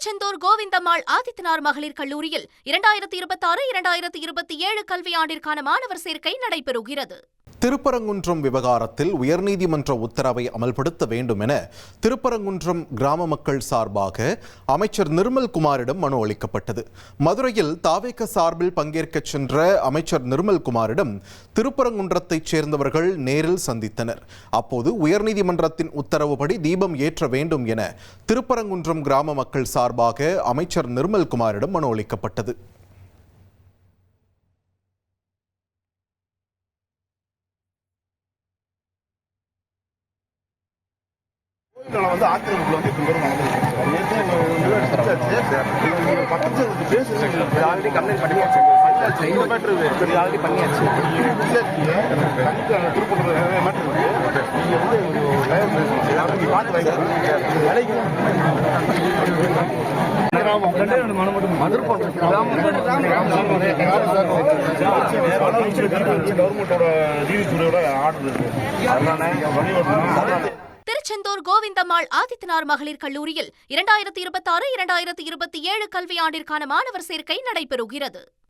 திருச்செந்தூர் கோவிந்தம்மாள் ஆதித்தனார் மகளிர் கல்லூரியில் 2026-2027 கல்வியாண்டிற்கான மாணவர் சேர்க்கை நடைபெறுகிறது. திருப்பரங்குன்றம் விவகாரத்தில் உயர்நீதிமன்ற உத்தரவை அமல்படுத்த வேண்டும் என திருப்பரங்குன்றம் கிராம மக்கள் சார்பாக அமைச்சர் நிர்மல்குமாரிடம் மனு அளிக்கப்பட்டது. மதுரையில் தாவேக சார்பில் பங்கேற்க சென்ற அமைச்சர் நிர்மல்குமாரிடம் திருப்பரங்குன்றத்தைச் சேர்ந்தவர்கள் நேரில் சந்தித்தனர். அப்போது உயர்நீதிமன்றத்தின் உத்தரவுப்படி தீபம் ஏற்ற வேண்டும் என திருப்பரங்குன்றம் கிராம மக்கள் சார்பாக அமைச்சர் நிர்மல்குமாரிடம் மனு அளிக்கப்பட்டது. ஆக்கிரமிப்புல ஆல்ரெடி கம்ப்ளைண்ட் பண்ணியாச்சு. ஆல்ரெடி பண்ணியாச்சு. திருச்செந்தூர் கோவிந்தம்மாள் ஆதித்தனார் மகளிர் கல்லூரியில் 2026-2027 கல்வியாண்டிற்கான மாணவர் சேர்க்கை நடைபெறுகிறது.